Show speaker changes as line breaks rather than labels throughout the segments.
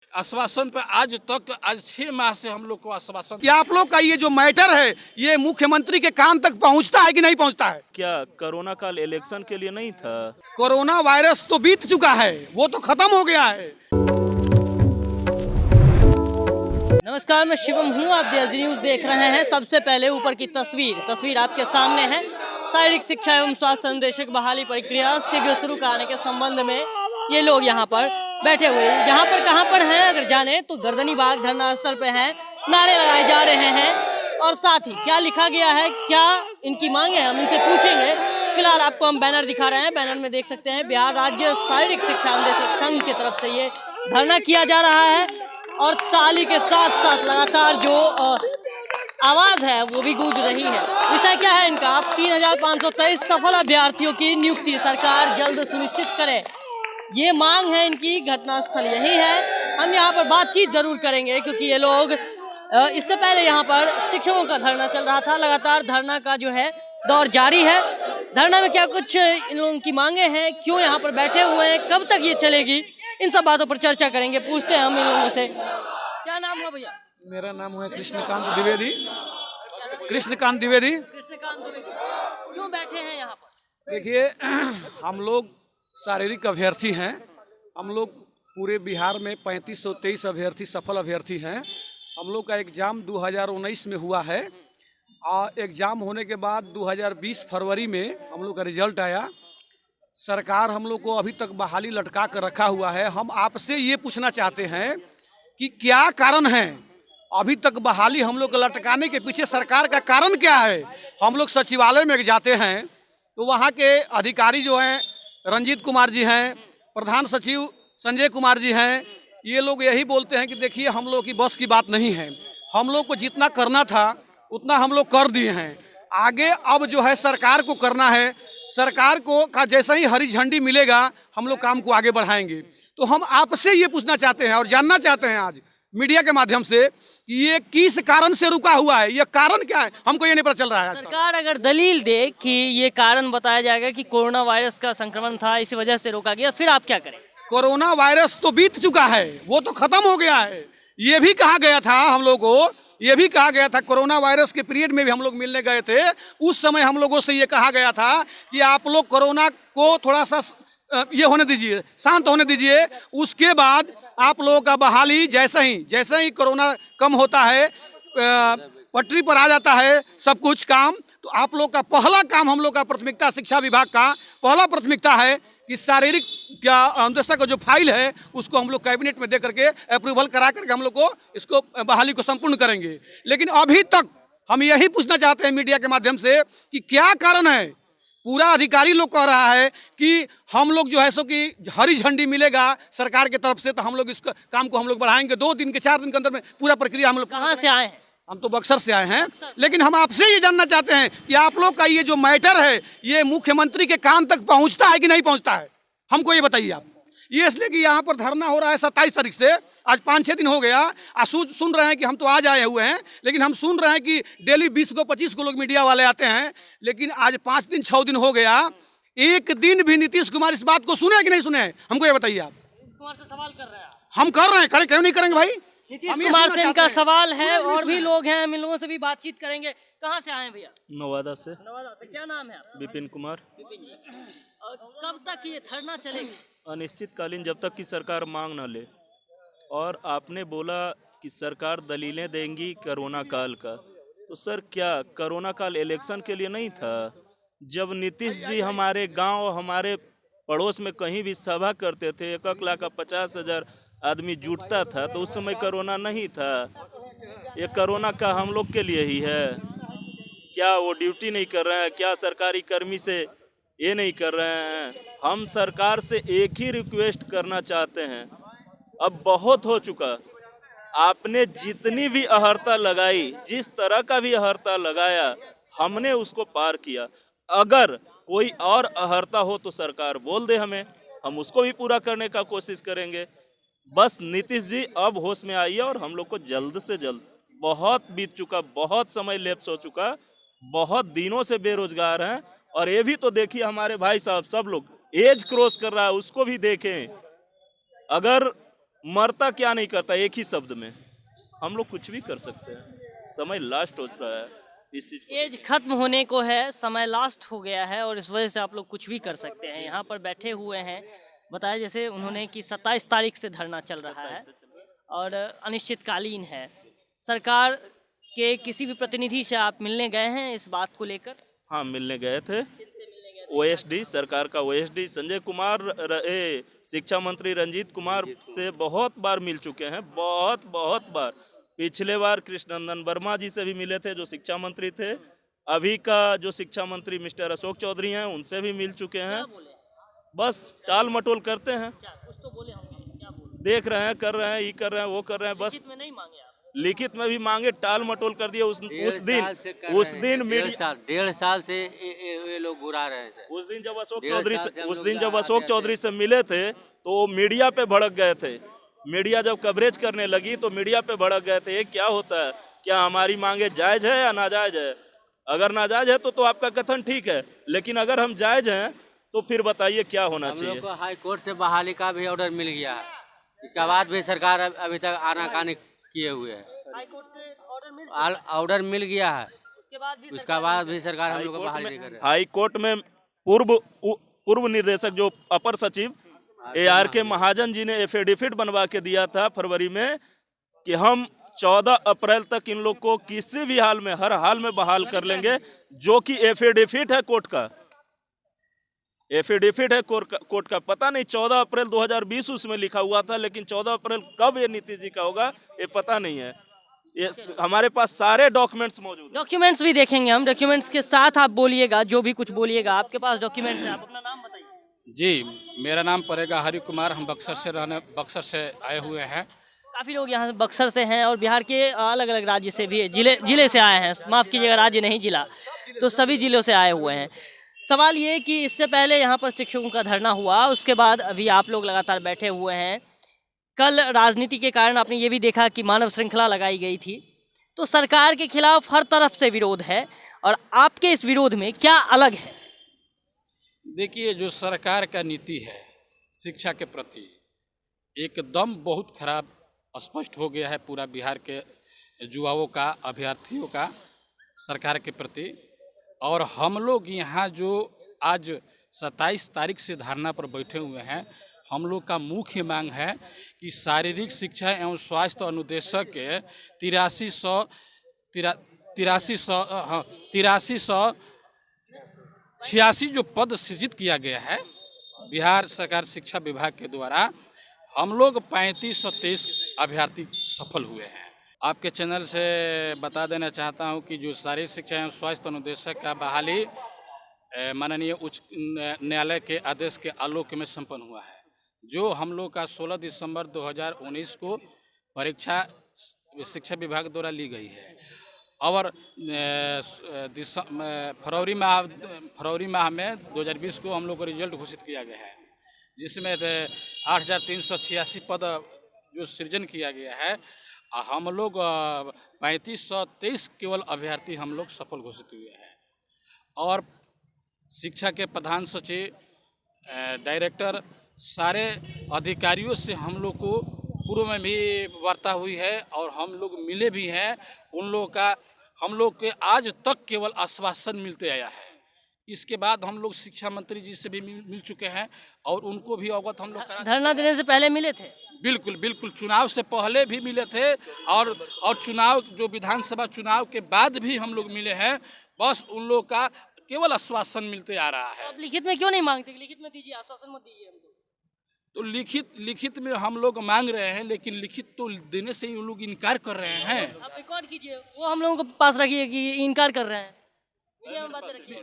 आश्वासन पे आज 6 माह से हम लोग को आश्वासन।
कि आप लोग का ये जो मैटर है ये मुख्यमंत्री के कान तक पहुंचता है कि नहीं पहुंचता है?
क्या कोरोना काल इलेक्शन के लिए नहीं था?
कोरोना वायरस तो बीत चुका है, वो तो खत्म हो गया है।
नमस्कार, मैं शिवम हूँ। आप DSD न्यूज़ देख रहे हैं। सबसे पहले ऊपर की तस्वीर आपके सामने है। शारीरिक शिक्षा एवं स्वास्थ्य अनुदेशक बहाली प्रक्रिया शीघ्र शुरू कराने के संबंध में ये लोग यहाँ पर बैठे हुए हैं। यहाँ पर कहाँ पर हैं अगर जाने तो गर्दनी बाग धरना स्थल पे हैं। नारे लगाए जा रहे हैं और साथ ही क्या लिखा गया है, क्या इनकी मांगे हैं, हम इनसे पूछेंगे। फिलहाल आपको हम बैनर दिखा रहे हैं। बैनर में देख सकते हैं बिहार राज्य शारीरिक शिक्षा अनुदेशक संघ की तरफ से ये धरना किया जा रहा है और ताली के साथ साथ लगातार जो आवाज है वो भी गूंज रही है। विषय क्या है इनका? 3523 सफल अभ्यर्थियों की नियुक्ति सरकार जल्द सुनिश्चित करे, ये मांग है इनकी। घटनास्थल यही है। हम यहाँ पर बातचीत जरूर करेंगे क्योंकि ये लोग इससे पहले यहाँ पर शिक्षकों का धरना चल रहा था। लगातार धरना का जो है दौर जारी है। धरना में क्या कुछ इन लोगों की मांगे हैं, क्यों यहाँ पर बैठे हुए हैं, कब तक ये चलेगी, इन सब बातों पर चर्चा करेंगे। पूछते हैं हम इन लोगों से। क्या नाम हुआ भैया?
मेरा नाम है कृष्णकांत द्विवेदी। कृष्णकांत द्विवेदी।
क्यों बैठे हैं यहाँ पर?
देखिए, हम लोग शारीरिक अभ्यर्थी हैं। हम लोग पूरे बिहार में 3523 अभ्यर्थी सफल अभ्यर्थी हैं। हम लोग का एग्ज़ाम 2019 में हुआ है और एग्ज़ाम होने के बाद 2020 फरवरी में हम लोग का रिजल्ट आया। सरकार हम लोग को अभी तक बहाली लटका कर रखा हुआ है। हम आपसे ये पूछना चाहते हैं कि क्या कारण है अभी तक बहाली हम लोग को लटकाने के पीछे सरकार का कारण क्या है? हम लोग सचिवालय में जाते हैं तो वहाँ के अधिकारी जो हैं रंजीत कुमार जी हैं, प्रधान सचिव संजय कुमार जी हैं, ये लोग यही बोलते हैं कि देखिए हम लोग की बस की बात नहीं है, हम लोग को जितना करना था उतना हम लोग कर दिए हैं, आगे अब जो है सरकार को करना है। सरकार को का जैसे ही हरी झंडी मिलेगा हम लोग काम को आगे बढ़ाएंगे। तो हम आपसे ये पूछना चाहते हैं और जानना चाहते हैं आज मीडिया के माध्यम से कि ये किस कारण से रुका हुआ है, ये कारण क्या है, हमको ये नहीं पता चल रहा है।
सरकार अगर दलील दे कि ये कारण बताया जाएगा कि कोरोना वायरस का संक्रमण था, इसी वजह से रोका गया, फिर आप क्या करें?
कोरोना वायरस तो बीत चुका है, वो तो खत्म हो गया है। ये भी कहा गया था हम लोग को, ये भी कहा गया था कोरोना वायरस के पीरियड में भी हम लोग मिलने गए थे। उस समय हम लोगों से ये कहा गया था कि आप लोग कोरोना को थोड़ा सा ये होने दीजिए, शांत होने दीजिए, उसके बाद आप लोगों का बहाली जैसे ही कोरोना कम होता है, पटरी पर आ जाता है सब कुछ काम, तो आप लोग का पहला काम, हम लोग का प्राथमिकता, शिक्षा विभाग का पहला प्राथमिकता है कि शारीरिक क्या अनुदेशक का जो फाइल है उसको हम लोग कैबिनेट में दे करके अप्रूवल करा करके हम लोग को इसको बहाली को संपूर्ण करेंगे। लेकिन अभी तक हम यही पूछना चाहते हैं मीडिया के माध्यम से कि क्या कारण है? पूरा अधिकारी लोग कह रहा है कि हम लोग जो है सो कि हरी झंडी मिलेगा सरकार की तरफ से तो हम लोग इस काम को हम लोग बढ़ाएंगे। 2 दिन के 4 दिन के अंदर में पूरा प्रक्रिया हम लोग।
कहाँ से आए हैं?
हम तो बक्सर से आए हैं, लेकिन हम आपसे ये जानना चाहते हैं कि आप लोग का ये जो मैटर है ये मुख्यमंत्री के कान तक पहुंचता है कि नहीं पहुंचता है, हमको ये बताइए आप। ये इसलिए कि यहाँ पर धरना हो रहा है 27 तारीख से, आज 5-6 दिन हो गया। सुन रहे हैं कि हम तो आज आए हुए हैं, लेकिन हम सुन रहे हैं कि डेली 20 को 25 को लोग मीडिया वाले आते हैं, लेकिन आज 5 दिन 6 दिन हो गया, एक दिन भी नीतीश कुमार इस बात को सुने कि नहीं सुने, हमको ये बताइए आप।
नीतीश कुमार से सवाल कर रहे हैं?
हम कर रहे हैं, करें क्यों नहीं करेंगे भाई।
नीतीश कुमार से इनका सवाल है और भी लोग हैं, हम इन लोगों से भी बातचीत करेंगे। कहाँ से आए हैं भैया?
नवादा से।
नवादा से। क्या नाम है आपका?
विपिन कुमार।
कब तक ये धरना चलेगी?
अनिश्चितकालीन, जब तक कि सरकार मांग न ले। और आपने बोला कि सरकार दलीलें देंगी कोरोना काल का, तो सर क्या कोरोना काल इलेक्शन के लिए नहीं था? जब नीतीश जी हमारे गांव हमारे पड़ोस में कहीं भी सभा करते थे, 1,50,000 आदमी जुटता था, तो उस समय कोरोना नहीं था। ये कोरोना का हम लोग के लिए ही है। क्या वो ड्यूटी नहीं कर रहे हैं? क्या सरकारी कर्मी से ये नहीं कर रहे हैं? हम सरकार से एक ही रिक्वेस्ट करना चाहते हैं, अब बहुत हो चुका। आपने जितनी भी अहर्ता लगाई, जिस तरह का भी अहर्ता लगाया, हमने उसको पार किया। अगर कोई और अहर्ता हो तो सरकार बोल दे हमें, हम उसको भी पूरा करने का कोशिश करेंगे। बस नीतीश जी अब होश में आइए और हम लोग को जल्द से जल्द, बहुत बीत चुका, बहुत समय लैप्स हो चुका, बहुत दिनों से बेरोजगार हैं। और ये भी तो देखिए हमारे भाई साहब सब लोग एज क्रॉस कर रहा है, उसको भी देखें। अगर मरता क्या नहीं करता, एक ही शब्द में हम लोग कुछ भी कर सकते हैं। समय लास्ट हो रहा है इस चीज को।
एज खत्म होने को है, समय लास्ट हो गया है और इस वजह से आप लोग कुछ भी कर सकते हैं। यहाँ पर बैठे हुए हैं, बताया जैसे उन्होंने कि 27 तारीख से धरना चल रहा है और अनिश्चितकालीन है। सरकार के किसी भी प्रतिनिधि से आप मिलने गए हैं इस बात को लेकर?
हाँ, मिलने गए थे। ओएसडी, सरकार का ओएसडी संजय कुमार शिक्षा मंत्री रंजीत कुमार से बहुत बार मिल चुके हैं, बहुत बार। पिछले बार कृष्णनंदन वर्मा जी से भी मिले थे जो शिक्षा मंत्री थे। अभी का जो शिक्षा मंत्री मिस्टर अशोक चौधरी हैं उनसे भी मिल चुके हैं। बस टाल मटोल करते हैं,
कुछ तो बोले होंगे, क्या बोले?
देख रहे हैं, कर रहे हैं, ये कर रहे हैं, वो कर रहे हैं। बस
लिखित में नहीं मांगे आप?
लिखित में भी मांगे, टाल मटोल कर दिया। उस दिन मीडिया,
1.5 साल से ये लोग बुरा रहे हैं।
उस दिन जब अशोक चौधरी से मिले थे तो वो मीडिया पे भड़क गए थे। मीडिया जब कवरेज करने लगी तो मीडिया पे भड़क गए थे। ये क्या होता है, क्या हमारी मांगे जायज है या नाजायज है? अगर नाजायज है तो आपका कथन ठीक है, लेकिन अगर हम जायज हैं तो फिर बताइए क्या होना चाहिए।
हम लोग को हाई कोर्ट से बहाली का भी ऑर्डर मिल गया है, इसके बाद भी सरकार अभी तक आनाकानी किए हुए है।
हाई कोर्ट से
ऑर्डर मिल गया है, उसके बाद भी सरकार हम लोग को बहाली नहीं कर रही है।
हाई कोर्ट में पूर्व निर्देशक जो अपर सचिव ARK महाजन जी ने एफिडेविट बनवा के दिया था फरवरी में कि हम 14 अप्रैल तक इन लोग को किसी भी हाल में, हर हाल में बहाल कर लेंगे, जो कि एफिडेविट है कोर्ट का। एफिडेविट है कोर्ट का। पता नहीं 14 अप्रैल 2020 उसमें लिखा हुआ था, लेकिन 14 अप्रैल कब ये नीतीश जी का होगा ये पता नहीं है। ये हमारे पास सारे डॉक्यूमेंट्स मौजूद हैं।
डॉक्यूमेंट्स भी देखेंगे हम। डॉक्यूमेंट्स के साथ आप बोलिएगा, जो भी कुछ बोलिएगा। आपके पास डॉक्यूमेंट्स है, आप अपना नाम बताइए।
जी, मेरा नाम पड़ेगा हरि कुमार। हम बक्सर से आए हुए हैं।
काफ़ी लोग यहाँ बक्सर से हैं और बिहार के अलग अलग राज्य से भी, जिले से आए हैं। माफ़ कीजिएगा, राज्य नहीं जिला, तो सभी जिलों से आए हुए हैं। सवाल ये कि इससे पहले यहाँ पर शिक्षकों का धरना हुआ, उसके बाद अभी आप लोग लगातार बैठे हुए हैं। कल राजनीति के कारण आपने ये भी देखा कि मानव श्रृंखला लगाई गई थी। तो सरकार के खिलाफ हर तरफ से विरोध है और आपके इस विरोध में क्या अलग है?
देखिए, जो सरकार का नीति है शिक्षा के प्रति एकदम बहुत खराब स्पष्ट हो गया है पूरा बिहार के युवाओं का, अभ्यर्थियों का सरकार के प्रति। और हम लोग यहाँ जो आज 27 तारीख से धरना पर बैठे हुए हैं, हम लोग का मुख्य मांग है कि शारीरिक शिक्षा एवं स्वास्थ्य अनुदेशक के 8386 जो पद सृजित किया गया है बिहार सरकार शिक्षा विभाग के द्वारा, हम लोग 3523 अभ्यर्थी सफल हुए हैं। आपके चैनल से बता देना चाहता हूं कि जो शारीरिक शिक्षा एवं स्वास्थ्य अनुदेशक का बहाली माननीय उच्च न्यायालय के आदेश के आलोक में संपन्न हुआ है, जो हम लोग का 16 दिसंबर 2019 को परीक्षा शिक्षा विभाग द्वारा ली गई है। और फरवरी माह में 2020 को हम लोग को रिजल्ट घोषित किया गया है, जिसमें 8386 पद जो सृजन किया गया है। हम लोग 3523 केवल अभ्यर्थी हम लोग सफल घोषित हुए हैं। और शिक्षा के प्रधान सचिव, डायरेक्टर, सारे अधिकारियों से हम लोग को पूर्व में भी वार्ता हुई है और हम लोग मिले भी हैं। उन लोगों का हम लोग के आज तक केवल आश्वासन मिलते आया है। इसके बाद हम लोग शिक्षा मंत्री जी से भी मिल चुके हैं और उनको भी अवगत हम लोग करा।
धरना देने से पहले मिले थे?
बिल्कुल, चुनाव से पहले भी मिले थे और चुनाव जो विधानसभा चुनाव के बाद भी हम लोग मिले हैं। बस उन लोग का केवल आश्वासन मिलते आ रहा है।
आप लिखित में क्यों नहीं मांगते? लिखित में दीजिए, आश्वासन मत दीजिए हमको।
तो लिखित में हम लोग मांग रहे हैं, लेकिन लिखित तो देने से ही उन लोग इनकार कर रहे हैं।
आप रिकॉर्ड कीजिए, वो हम लोगों को पास रखिए कि इनकार कर रहे हैं। मीडिया में बातें रखिए।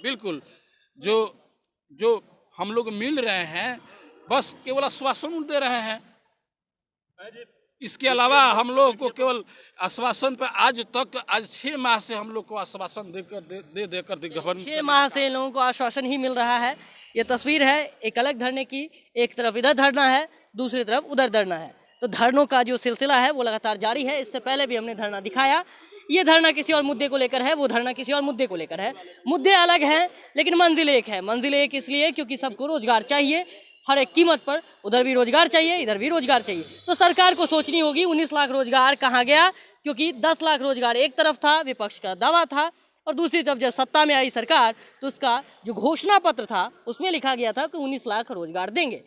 बिल्कुल, जो हम लोग मिल रहे हैं, बस केवल आश्वासन दे रहे हैं। इसके अलावा हम लोग को केवल आश्वासन पर आज 6 माह से हम लोग को आश्वासन देकर
6 माह से लोगों को आश्वासन ही मिल रहा है। ये तस्वीर है एक अलग धरने की। एक तरफ इधर धरना है, दूसरी तरफ उधर धरना है। तो धरनों का जो सिलसिला है वो लगातार जारी है। इससे पहले भी हमने धरना दिखाया। ये धरना किसी और मुद्दे को लेकर है, वो धरना किसी और मुद्दे को लेकर है। मुद्दे अलग हैं लेकिन मंजिल एक है। मंजिल एक इसलिए क्योंकि सबको रोजगार चाहिए हर एक कीमत पर। उधर भी रोजगार चाहिए, इधर भी रोजगार चाहिए। तो सरकार को सोचनी होगी 19 लाख रोजगार कहाँ गया, क्योंकि 10 लाख रोजगार एक तरफ था, विपक्ष का दावा था, और दूसरी तरफ जब सत्ता में आई सरकार तो उसका जो घोषणा पत्र था उसमें लिखा गया था कि 19 लाख रोजगार देंगे।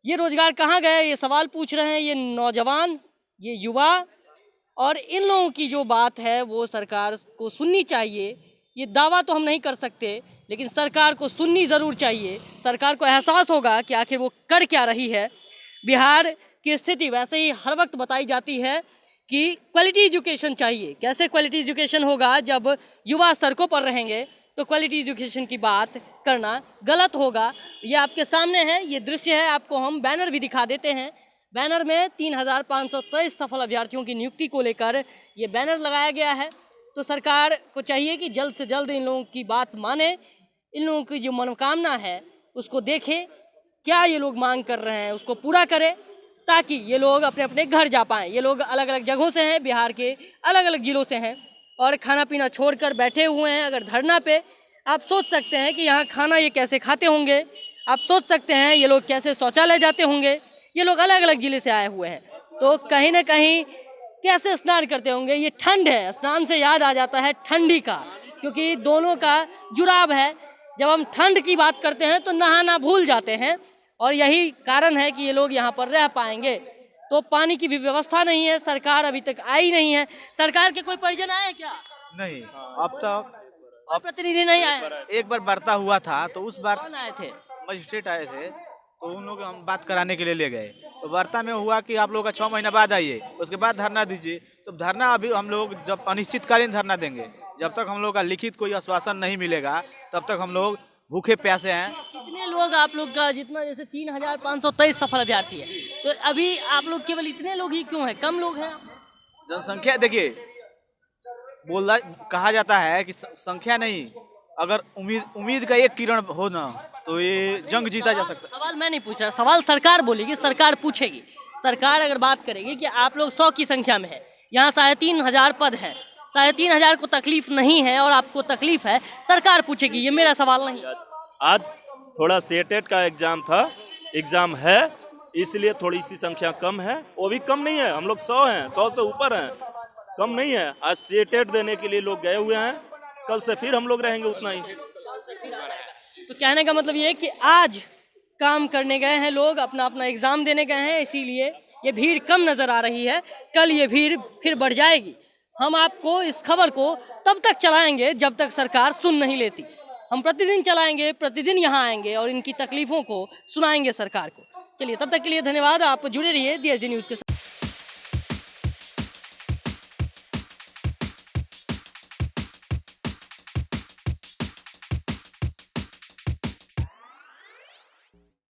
ये रोजगार कहाँ गए, ये सवाल पूछ रहे हैं ये नौजवान, ये युवा। और इन लोगों की जो बात है वो सरकार को सुननी चाहिए। ये दावा तो हम नहीं कर सकते लेकिन सरकार को सुननी ज़रूर चाहिए। सरकार को एहसास होगा कि आखिर वो कर क्या रही है। बिहार की स्थिति वैसे ही हर वक्त बताई जाती है कि क्वालिटी एजुकेशन चाहिए। कैसे क्वालिटी एजुकेशन होगा, जब युवा सड़कों पर रहेंगे तो क्वालिटी एजुकेशन की बात करना गलत होगा। ये आपके सामने है, ये दृश्य है, आपको हम बैनर भी दिखा देते हैं। बैनर में 3523 सफल अभ्यर्थियों की नियुक्ति को लेकर ये बैनर लगाया गया है। तो सरकार को चाहिए कि जल्द से जल्द इन लोगों की बात माने, इन लोगों की जो मनोकामना है उसको देखे, क्या ये लोग मांग कर रहे हैं उसको पूरा करे, ताकि ये लोग अपने अपने घर जा पाएँ। ये लोग अलग अलग जगहों से हैं, बिहार के अलग अलग ज़िलों से हैं और खाना पीना छोड़कर बैठे हुए हैं अगर धरना पे। आप सोच सकते हैं कि यहाँ खाना ये कैसे खाते होंगे, आप सोच सकते हैं ये लोग कैसे शौचालय जाते होंगे। ये लोग अलग अलग ज़िले से आए हुए हैं तो कहीं ना कहीं कैसे स्नान करते होंगे। ये ठंड है, स्नान से याद आ जाता है ठंडी का, क्योंकि दोनों का जुड़ाव है। जब हम ठंड की बात करते हैं तो नहाना भूल जाते हैं और यही कारण है कि ये लोग यहाँ पर रह पाएंगे। तो पानी की भी व्यवस्था नहीं है, सरकार अभी तक आई नहीं है। सरकार के कोई परिजन आए क्या?
नहीं, अब तक
और प्रतिनिधि नहीं आए?
एक बार वार्ता हुआ था तो उस बार
कौन आए थे?
मजिस्ट्रेट आए थे तो उन लोग हम बात कराने के लिए ले गए। तो वार्ता में हुआ कि आप लोग का 6 महीना बाद आइए, उसके बाद धरना दीजिए। तो धरना अभी हम लोग जब अनिश्चितकालीन धरना देंगे, जब तक हम लोग का लिखित कोई आश्वासन नहीं मिलेगा तब तक हम लोग भूखे प्यासे हैं।
कितने लोग आप लोग का, जितना जैसे 3523 सफल अभ्यर्थी है, तो अभी आप लोग केवल इतने लोग ही क्यों हैं? कम लोग हैं?
जनसंख्या देखिए, कहा जाता है कि संख्या नहीं, अगर उम्मीद का एक किरण हो ना तो ये जंग जीता जा सकता है।
सवाल मैं नहीं पूछ रहा, सवाल सरकार बोलेगी, सरकार पूछेगी। सरकार अगर बात करेगी कि आप लोग 100 की संख्या में है, यहाँ 3500 पद है, 3500 को तकलीफ नहीं है और आपको तकलीफ है, सरकार पूछेगी। ये मेरा सवाल नहीं।
आज थोड़ा सेटेट का एग्जाम है इसलिए थोड़ी सी संख्या कम है। वो भी कम नहीं है, हम लोग 100 हैं, 100 से ऊपर हैं, कम नहीं है। आज सेटेट देने के लिए लोग गए हुए हैं, कल से फिर हम लोग रहेंगे उतना ही।
तो कहने का मतलब ये है कि आज काम करने गए हैं लोग, अपना अपना एग्जाम देने गए हैं, इसीलिए ये भीड़ कम नजर आ रही है। कल ये भीड़ फिर बढ़ जाएगी। हम आपको इस खबर को तब तक चलाएंगे जब तक सरकार सुन नहीं लेती। हम प्रतिदिन चलाएंगे, प्रतिदिन यहाँ आएंगे और इनकी तकलीफों को सुनाएंगे सरकार को। चलिए, तब तक के लिए धन्यवाद। आप जुड़े रहिए DSD न्यूज़ के साथ।